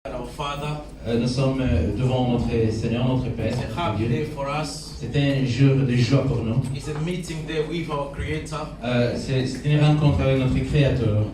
Our Father, Nous sommes devant notre Seigneur, notre Père. it's a happy day for us. C'est un jour de joie pour nous. It's a meeting day with our Creator. C'est une rencontre avec notre Créateur.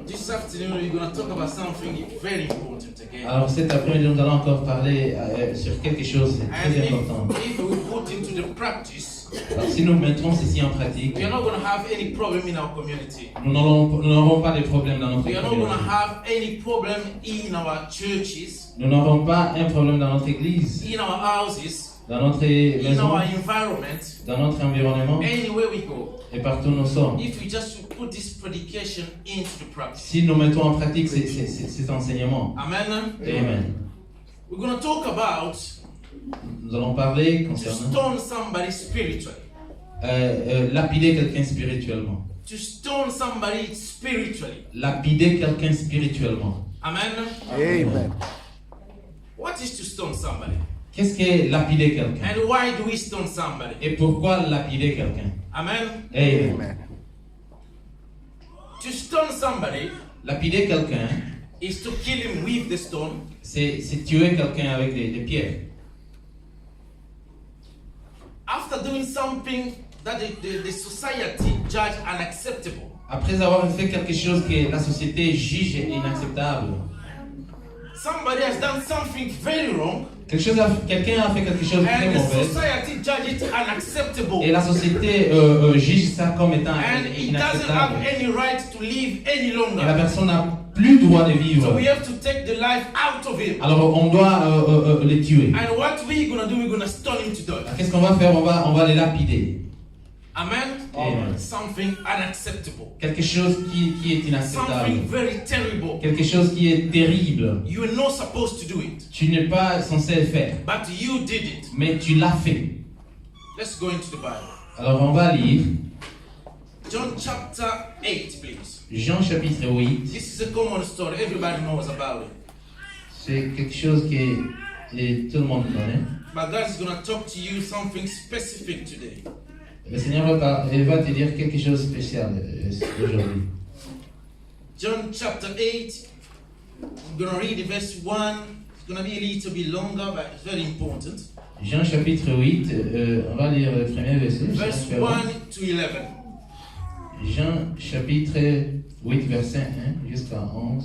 This afternoon, we're going to talk about something very important again. Alors cet après-midi, nous allons encore parler sur quelque chose de And très important. if we put into the practice, Alors, si nous mettrons ceci en pratique, we are not going to have any problem in our community. nous n'aurons pas de problème dans notre We are not going to communauté. have any problem in our churches, Nous n'aurons pas un problème dans notre église, in our houses, dans notre in maison, our environment, dans notre environnement anywhere we go. et partout où nous sommes. If we just put this predication into the practice. Si nous mettons en pratique ces enseignements. Amen. Amen. We're going to talk about Nous allons parler to concernant stone somebody spiritually. lapider quelqu'un spirituellement. To stone somebody spiritually. Lapider quelqu'un spirituellement. Amen. Amen. What is to stone somebody? Qu'est-ce qu'est lapider quelqu'un? And why do we stone somebody? Et pourquoi lapider quelqu'un? Amen. Amen. Amen. To stone somebody Lapider quelqu'un, is to kill him with the stone. c'est tuer quelqu'un avec des pierres. After doing something that the society judge unacceptable. Après avoir fait quelque chose que la société juge inacceptable. Somebody has done something very wrong. Quelqu'un a fait quelque chose de très And the mauvais. society judge it unacceptable. Et la société juge ça comme étant And it doesn't have inacceptable. any right to live any Et la longer. personne n'a plus le droit de So vivre. we have to take the life out of him. Alors on doit les tuer. And what we're going to do, we're going to stone him to death. Alors, qu'est-ce qu'on va faire? On va les lapider. Amen? Amen. Something unacceptable. Quelque chose qui est inacceptable. Something very terrible. Quelque chose qui est terrible. You were not supposed to do it, Tu n'es pas censé le faire, but you did it. mais tu l'as fait. Let's go into the Bible. Alors on va lire John chapter 8, please. Jean chapitre 8. This is a common story. Everybody knows about it. C'est quelque chose que tout le monde connaît. But God is going to talk to you something specific today. Le Seigneur va te dire quelque chose de spécial aujourd'hui. John chapter 8. I'm going to read the verse 1. It's going to be a little bit longer, but it's very important. Jean chapitre 8, on va lire le premier verset. Verse 1 to 11. Jean chapitre 8, verset 1 jusqu'à 11.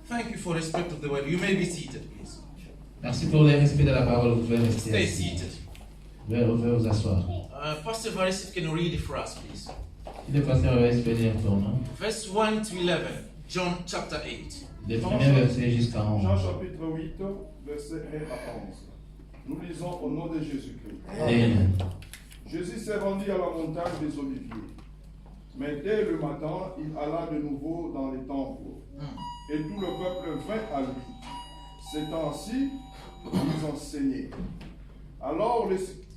Thank you for respect of the word. You may be seated, please. Merci pour le respect de la parole. Vous pouvez rester Stay assis. seated. Vous pouvez vous asseoir. Pastor Varis, can you read it for us, please? Si le pasteur va se lire pour nous. Verse 1 to 11. John chapter 8. Le premier verset jusqu'à 11. Jean chapitre 8, verset 1 à 11. Nous lisons au nom de Jésus-Christ. Amen. Jésus s'est rendu à la montagne des Oliviers. Mais dès le matin, il alla de nouveau dans les temples. Et tout le peuple vint à lui. C'est ainsi qu'ils enseignaient. Alors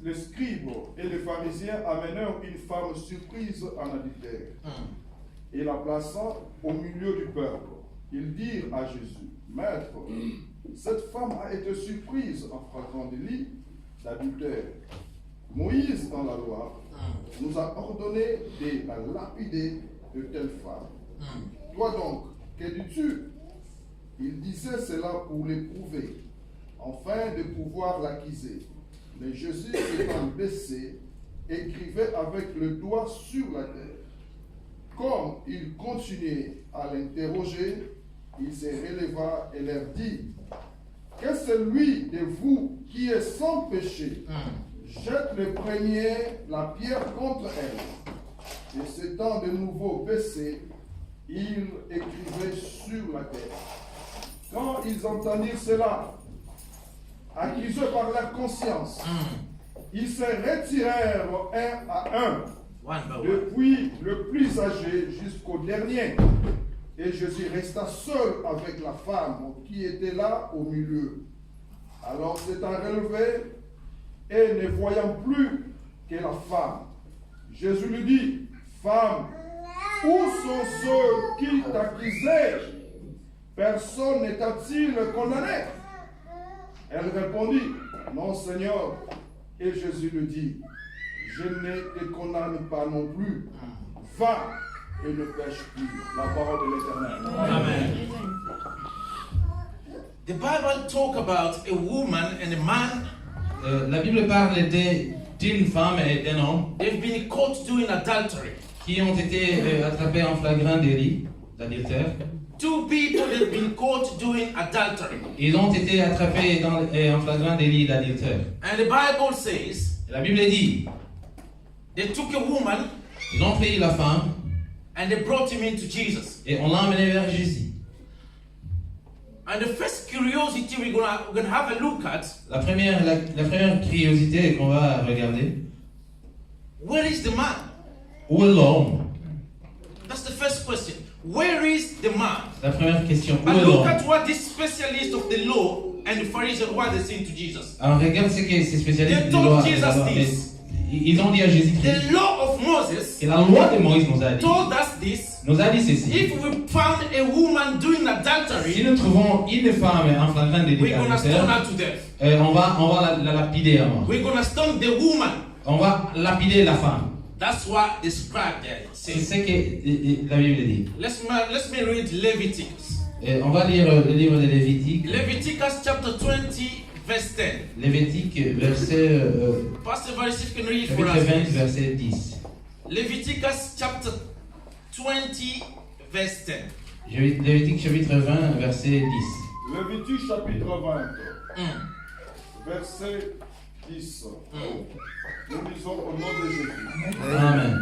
les scribes et les pharisiens amenèrent une femme surprise en adultère. Et la plaçant au milieu du peuple, ils dirent à Jésus, Maître, cette femme a été surprise en flagrant délit d'adultère. Moïse, dans la loi, nous a ordonné de la lapider de telle femme. Toi donc, que dis-tu? Il disait cela pour l'éprouver, afin de pouvoir l'accuser. Mais Jésus, étant baissé, écrivait avec le doigt sur la terre. Comme il continuait à l'interroger, il se releva et leur dit, que celui de vous qui est sans péché jette le premier la pierre contre elle. Et s'étant de nouveau baissé, il écrivait sur la terre. Quand ils entendirent cela, accusés par leur conscience, ils se retirèrent un à un, One by one. depuis le plus âgé jusqu'au dernier. Et Jésus resta seul avec la femme qui était là au milieu. Alors s'étant relevé et ne voyant plus que la femme, Jésus lui dit, Femme, où sont ceux qui t'accusaient? Personne ne t'a-t-il condamné? Elle répondit, Non, Seigneur. Et Jésus lui dit, Je ne te condamne pas non plus. Va et ne pêche plus. La parole de l'Éternel. Amen. The Bible talk about a woman and a man. La Bible parle d'une femme et d'un homme They've been caught doing adultery. qui ont été attrapés en flagrant délit d'adultère. Two people have been caught doing adultery. Ils ont été attrapés en flagrant délit d'adultère. And the Bible says La Bible dit, they took a woman ils ont pris la femme and they brought him into Jesus. et on l'a emmenée vers Jésus. And the first curiosity we're gonna have a look at, La première curiosité qu'on va regarder, where is the man? où est l'homme? That's the first question. Where is the man? La première question, où est And look l'homme? at what this specialist of the law and the Pharisees, what they say to Jesus. Alors regarde ce que ces spécialistes They de told loi, Jesus this. ils ont dit à Jésus-Christ, The law of Moses et la loi de Moïse nous a dit ceci. if we found a woman doing Si adultery, nous trouvons une femme en flagrant délit we're gonna stone d'adultère, her to death. on va la lapider à mort. We're gonna stone the woman. On va lapider la femme. That's what the scribe there C'est says. ce que la Bible dit. Let's me read Leviticus. On va lire le livre de Lévitique. Leviticus chapter 20, verse 10. Lévitique, verset, Pastor Varis, if you can read for chapitre 20, us. verset 10. Leviticus chapter 20, verse 10. Lévitique, chapitre 20, verset 10. Lévitique chapitre 20, Mm. verset 10. Nous lisons au nom de Jésus. Amen.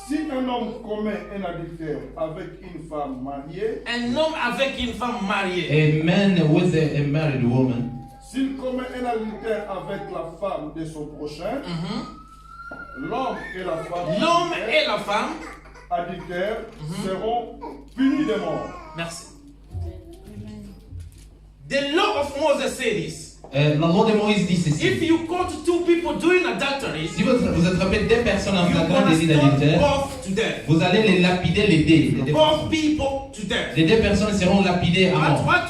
Si un homme commet un adultère avec une femme mariée, Un homme avec une femme mariée. A man with a married woman, s'il commet un adultère avec la femme de son prochain, l'homme et la femme L'homme et la femme. adultères seront punis de mort. Merci. The law of Moses says this. la loi de Moïse dit If ceci. you caught two people doing adultery, Si vous attrapez deux personnes en you're flagrant gonna délit stone d'adultère, both to death. vous allez les lapider les deux. Both people to death. Les deux personnes seront lapidées à But mort. what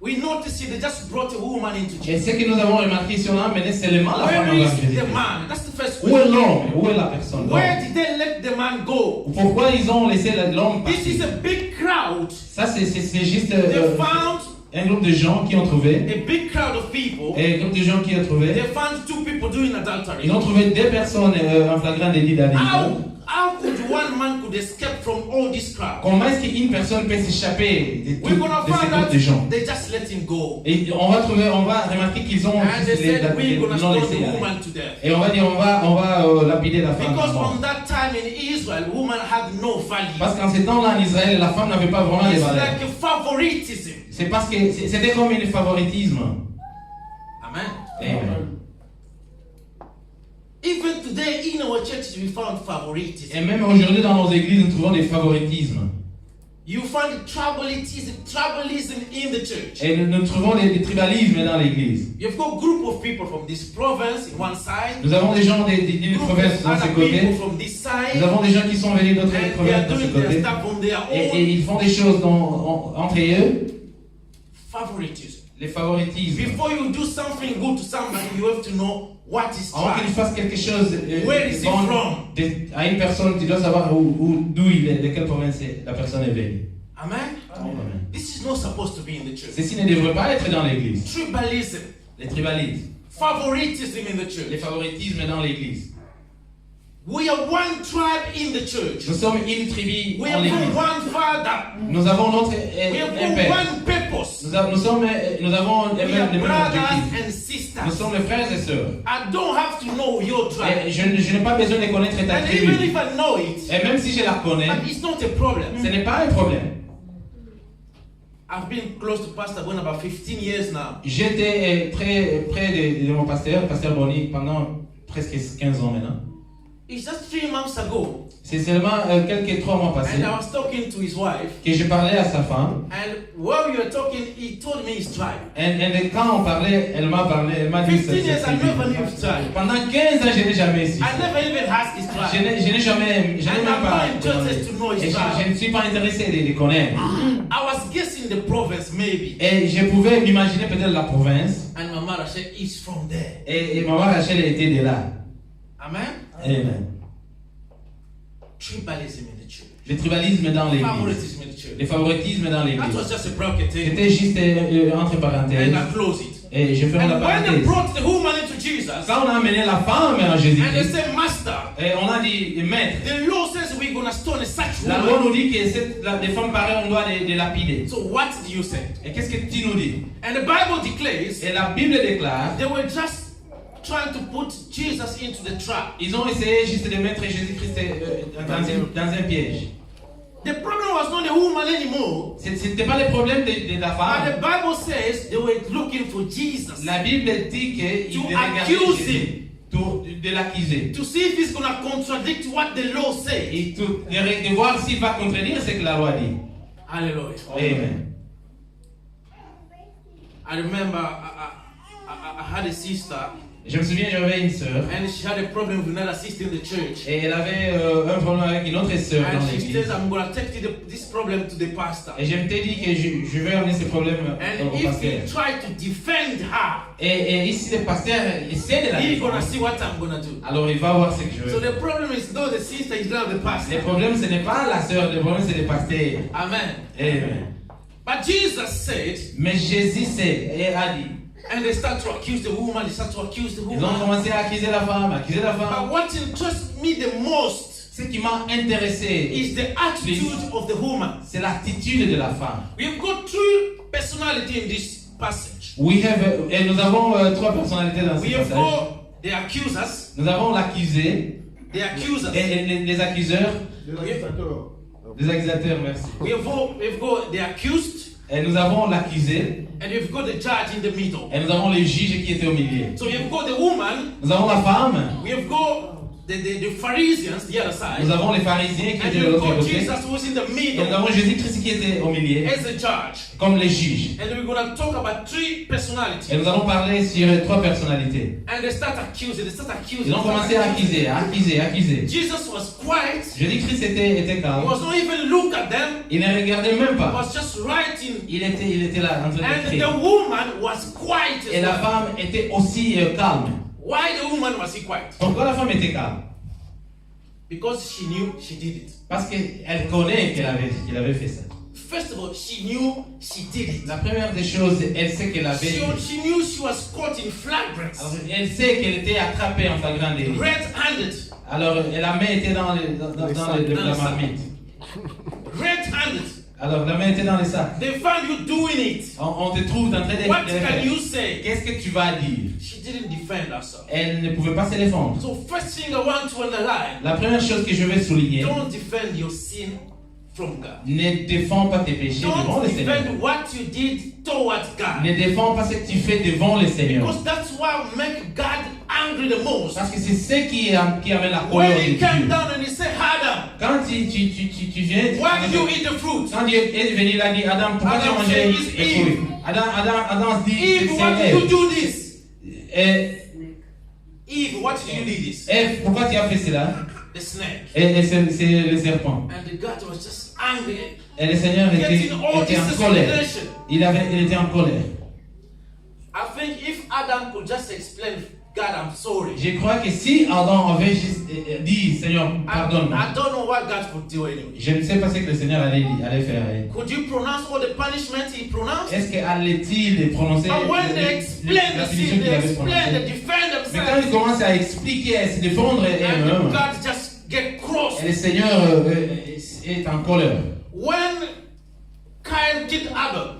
we notice here, they just brought a woman into Et Jesus. ce que nous avons remarqué, si on a amené seulement la femme Where envers is Jésus. the man? That's the first Où est question. l'homme? Où est la personne? Where did they let the man go? Pourquoi ils ont laissé l'homme This is partir? a big crowd. Ça, c'est juste They found un groupe de gens qui ont trouvé. a big crowd of people. Et un groupe de gens qui ont trouvé. They found two people doing adultery. Ils ont trouvé deux personnes en flagrant délit d'adultère. How could one man could escape from all this crowd? Comment est-ce qu'une personne peut s'échapper de We're gonna ce find groupe out de gens? they just let him go. Et on va remarquer qu'ils ont And they said we're gonna l'ont stone laissé the aller. woman to death. Et on va dire, on va lapider la femme. à Because mort. from that time in Israel, woman had no value. Parce qu'en ces temps-là, en Israël, la femme n'avait pas vraiment de It's valeur. like a favoritism. C'est parce que c'était comme un favoritisme. Amen. Amen. Even today in our churches we found favoritism. Et même aujourd'hui, dans nos églises, nous trouvons des favoritismes. You find tribalism in the church. Et nous trouvons des tribalismes dans l'église. You've got a group of people from this province in one side, Nous avons des gens d'une group province of de ce other côté. people from this side, Nous avons des gens qui sont venus d'autres and they are provinces de ce doing their côté. stuff on their Et own. ils font des choses entre eux. Favoritism. Les favoritismes. Before you do something good to somebody, you have to know what is Avant qu'il tribe. fasse quelque chose Where is he bon from? à une personne, tu dois savoir d'où il est, de quelle province la personne est venue. Amen? Amen. This is not supposed to be in the church. Ceci ne devrait pas être dans l'église. Tribalism, Les tribalismes. favoritism in the Les church. favoritismes dans l'église. We are one tribe in the church. Nous sommes une tribu We en have l'église. got one Father. Nous avons notre We have un got père. one purpose. Nous avons le We are même brothers objectif. and Nous sisters. sommes les frères et sœurs. I don't have to know your Et tribe. je n'ai pas besoin de connaître ta And tribu. even if I know it, Et même si je la connais, but it's not a problem. ce n'est pas un problème. I've been close to Pastor Bon about 15 years now. J'étais très près de mon pasteur Bonny, pendant presque 15 ans maintenant. It's just 3 months ago, C'est seulement quelques 3 mois passés and I was talking to his wife, que je parlais à sa femme. and while we were talking, he told me his tribe. Et quand on parlait, elle m'a dit 15 years, I never knew his tribe. Pendant 15 ans, je n'ai jamais su. I never even asked his Je tribe. n'ai jamais And I'm pas not interested to know demandé. his Et je tribe. ne suis pas intéressé de connaître. I was guessing the province, maybe. Et je pouvais m'imaginer peut-être la province. And my mother said, he's from there. Et maman Rachel était de là. Amen? Amen. tribalism in the church. Le tribalisme dans l'église. Favoritism in the church. Le favoritisme dans That l'église. was just a broken thing. C'était juste entre parenthèses. And I close it. Et je ferme la And when they parenthèse. brought the woman into Jesus, Quand on a amené la femme en and they Jésus-Christ, said, Master, et on a dit, maître, the law says we're going to stone such la loi woman. nous dit que les femmes pareilles, on doit les lapider. So what do you say? Et qu'est-ce que tu nous dis? And the Bible declares Et la Bible déclare, they were just trying to put Jesus into the trap. ils ont essayé juste de mettre Jésus-Christ dans un piège. The problem was not the woman anymore. C'était pas le problème de la But femme. the Bible says they were looking for Jesus La Bible dit qu'ils To regardaient accuse Jésus, de l'accuser. to see if he's going to contradict what the law says. Et de voir s'il va contredire ce que la loi dit. Hallelujah. Amen. I remember I had a sister Je me souviens, j'avais une sœur. and she had a problem with another sister in the church. Et elle avait un problème avec une autre sœur dans And she l'église. says, I'm going to take this problem to the pastor. Et je m'étais dit que je vais amener ce problème And au if pasteur. he try to defend her, Et ici, le pasteur essaie de la he's going to défendre. see what I'm going to do. Alors il va voir ce que je So veux. the problem is not the sister, it's not the Le pastor. problème, ce n'est pas la sœur, le problème, c'est le pasteur. Amen. Amen. But Jesus said, Mais Jésus sait et a dit. and they start to accuse the woman, they start to accuse the Ils ont woman. commencé à accuser la femme, accuser la But femme. what interests me the most Ce qui m'a intéressé, is the attitude of the woman. c'est l'attitude de la femme. We've got two personality in this passage. Et nous avons trois personnalités dans ce We have passage. got the accusers, Nous avons l'accusé the accusers. et les accuseurs, Les accusateurs. les accusateurs, merci. We've got the accused, Et nous avons l'accusé and we've got the judge in the middle. et nous avons le juge qui était au milieu. So we've got the woman, Nous avons la femme, we've got the Pharisees, the other side, nous avons les pharisiens qui and étaient de we've l'autre got côté. Jesus who's in the Et nous middle avons Jésus-Christ qui était au milieu, as the judge. comme les juges. And we're going to talk about three Et personalities. nous allons parler sur trois personnalités. And they start accusing, they start accusing. Ils ont commencé à accuser, accuser. Jesus was quiet. Jésus-Christ était He calme. was not even look at them. Il ne regardait même He pas. was just writing. Il était là en train And d'écrire. the woman was quiet Et as la well. femme était aussi calme. Why the woman was he quiet? Pourquoi la femme était calme? Because she knew she did it. Parce qu'elle connaît qu'il avait fait ça. First of all, she knew she did it. La première des choses, elle sait qu'elle avait fait. She knew she was caught in flagrant, Alors, elle sait qu'elle était attrapée en flagrant délit. red-handed, Alors, la main était dans la marmite. red-handed. Alors, la main était dans les sacs. They found you doing it. On te trouve en train de What le can faire. you say? Qu'est-ce que tu vas dire? She didn't defend herself. Elle ne pouvait pas se défendre. So first thing I want to underline, La première chose que je vais souligner, don't defend your sin from God. ne défends pas tes péchés devant Don't le Seigneur. defend what you did towards God. Ne défends pas ce que tu fais devant le Seigneur. Because that's what make God angry the most. Parce que c'est ce qui amène la When colère de he came Dieu. down and he said, Adam, Quand tu viens, why did you eat the fruit? quand Dieu est venu, il a dit, Adam, pourquoi tu as Adam mangé said, les "It's fruits? Eve." Adam dit, Eve, c'est why did you Ève. do this? Et Eve, what did you do this? Ève, pourquoi tu as fait cela? The snake. Et c'est le serpent. And the God was just angry. Et le Seigneur Getting all était this en colère. explanation. Il était en colère. I think if Adam could just explain, God, I'm sorry. Je crois que si Adam avait juste dit, Seigneur, pardonne-moi. I don't know what God could do anyway. Je ne sais pas ce que le Seigneur allait faire. Could you pronounce all the punishment he pronounced? Est-ce qu'allait-il prononcer And when they explain the la sin, punition qu'il they avait explain, they prononcée? defend Mais quand il themselves. commence à expliquer, à se défendre And eux-mêmes, God just get cross. et le Seigneur est en colère. When Cain killed Abel,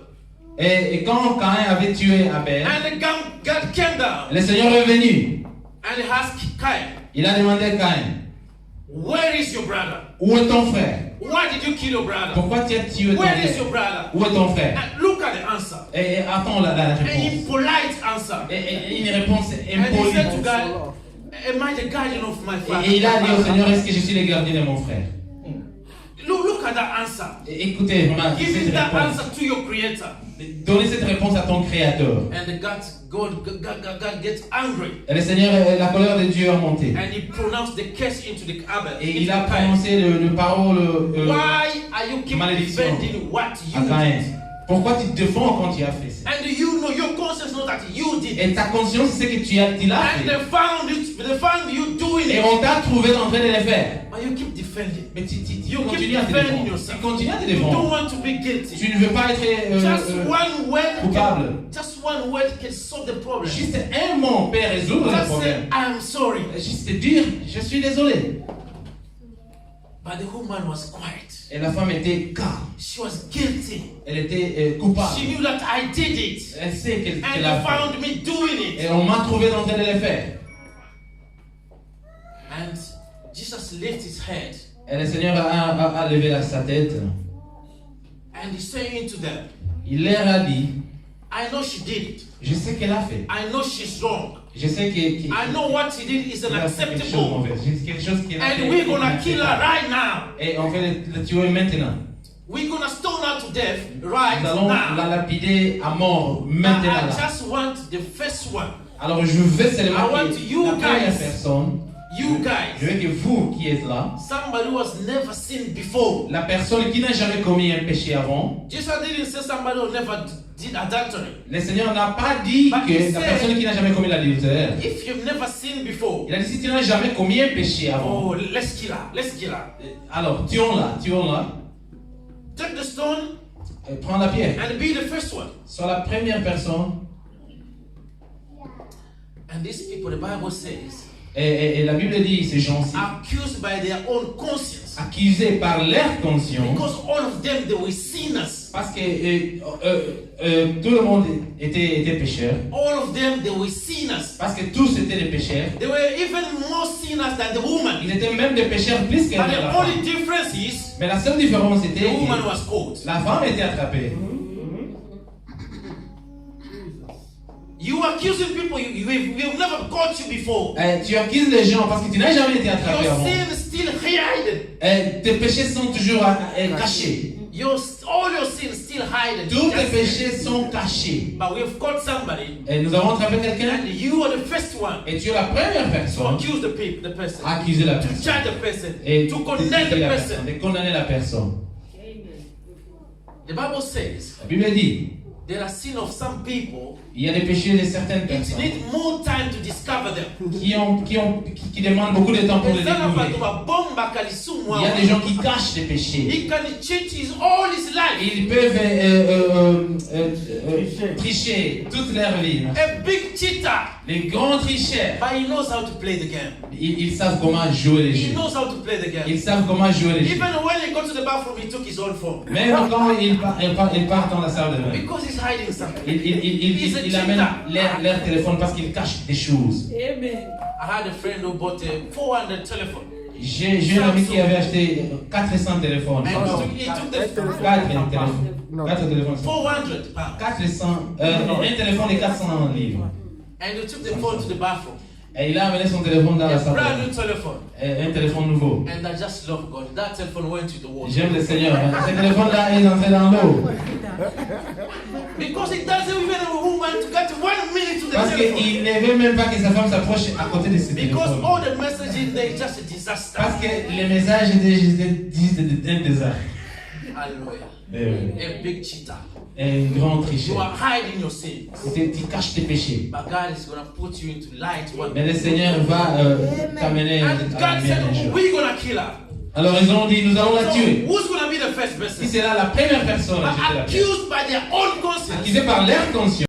Et quand Caïn avait tué Abel, and God came down le Seigneur est venu. and he asked Cain, Il a demandé à Caïn, where is your brother? où est ton frère? Why did you kill your brother? Pourquoi tu as tué ton Where is your frère? brother? Où est ton frère? And look at the answer. Et attends la And réponse. in polite answer. Et une réponse And he said to impolie. God, am I the guardian of my father? Et il a dit au Seigneur, est-ce que je suis le gardien de mon frère? Look at that answer. Et écoutez, vraiment, Give cette that réponse. answer to your creator. Donnez cette réponse à ton Créateur. And God gets angry. Et le Seigneur, la colère de Dieu a monté. And he pronounced the curse into the Abel. Et into il a Cain. prononcé le parole Why are you keep malédiction defending what à you Caïn. did? Pourquoi tu te défends quand tu as fait ça? And you know your conscience knows that you did it. Et ta conscience sait que tu l'as And fait. they found you doing Et it. on t'a trouvé en train de le faire. But you keep defending defending. Mais tu You keep continues à te defending défendre. yourself. Tu continues à te You don't défendre. want to be guilty. Tu ne veux pas être Just one word coupable. just one word can solve the problem. Juste un mot peut résoudre le Just say, problème. I'm sorry. Juste dire, je suis désolé. But the woman was quiet. Et la femme était calme. She was guilty. Elle était coupable. She knew that I did it. Elle sait qu'elle And l'a you fait. found me doing Et it. on m'a trouvé dans tel effet. And Jesus lifted his head Et le Seigneur a levé sa tête. and he's saying to them, Il leur a dit, I know she did it. je sais qu'elle a fait. I know she's wrong. Je sais qu'elle I know what she did is a fait quelque chose de unacceptable. mauvais. C'est quelque chose qui And we're gonna kill her right now. Et on va le tuer maintenant. We're gonna stone her to death right Nous allons la now. lapider à mort Now, maintenant. I Là. just want the first one. Alors je veux I seulement want que you la première guys- personne, You je guys, veux que vous qui êtes là, somebody who has never sinned before. la personne qui n'a jamais commis un péché avant, Jesus didn't say somebody who never did adultery. le Seigneur n'a pas dit But que he la said- personne qui n'a jamais commis l'adultère. If you've never sinned before, Il a dit si tu n'as jamais commis un péché avant, oh, let's kill her. Let's kill her. alors tuons-la. Take the stone Prends la pierre. and be the first one. Sois la première personne. And these people, the Bible says, Et la Bible dit, ces gens-ci, accused by their own conscience. accusés par leur conscience, Because all of them, they were sinners. parce que tout le monde était pécheur, All of them, they were sinners. parce que tous étaient des pécheurs. They were even more sinners than the woman. Ils étaient même des pécheurs plus que But la the femme. only difference is Mais la seule différence était the woman que was caught. la femme était attrapée. You accusing people, we've never caught you before. Tu accuses les gens parce que tu n'as jamais été attrapé Your avant. sin is still hidden. Tes péchés sont toujours cachés. All your sins still hidden. Tous tes Just- péchés sont cachés. But we've caught somebody, Et nous avons attrapé quelqu'un and you are the first one et tu es la première to personne accuse the person, à accuser la to personne. judge the person, Et to de condemn critiquer the la person. personne, de condamner la personne. The Bible says La Bible dit, there are sins of some people. il y a des péchés de certaines It personnes needs more time to discover them. qui demandent beaucoup de temps pour les Ezana découvrir. bantu babomba kalisumwa. Il y a des gens qui cachent des péchés. He can cheat all his life. Ils peuvent tricher toute leur vie. A big cheater, Les grands tricheurs, but he knows how to play the game. ils savent comment jouer les He jeux. knows how to play the game. Ils savent comment jouer les jeux. Even when he got to the bathroom, he took his own phone Même quand ils partent dans la salle de bain, because he's hiding something. il amène leur téléphone parce qu'ils cachent des choses. Amen. I had a friend who bought a 400 telephone, J'ai un ami qui avait acheté 400 téléphones. and he took the 4 téléphones. 4 téléphones. 400 pounds, 400, non, un téléphone et 400 livres. and he took the phone to the bathroom. Et il a amené son téléphone dans la A salle. brand new telephone, Un téléphone nouveau. and I just love God. That telephone went to the water J'aime le Seigneur. Ce téléphone-là est entré dans l'eau. because it doesn't even have a woman to get 1 minute to the Parce telephone. qu'il ne veut même pas que sa femme s'approche à côté de ce Because téléphone. all the messages in there is just a disaster. Parce que les messages disent un désastre. Hallelujah. A big cheater. Un grand You tricheur. are hiding your sins. Tu caches tes péchés. But God is going to put you into light one Mais day. le Seigneur va t'amener à And la God lumière un said, jour. we're going to kill her. Alors ils ont dit, nous allons la So, tuer. who's going to be the first Si person? c'est là la première personne à jeter la pierre, Accused by their own conscience. accusée par leur conscience.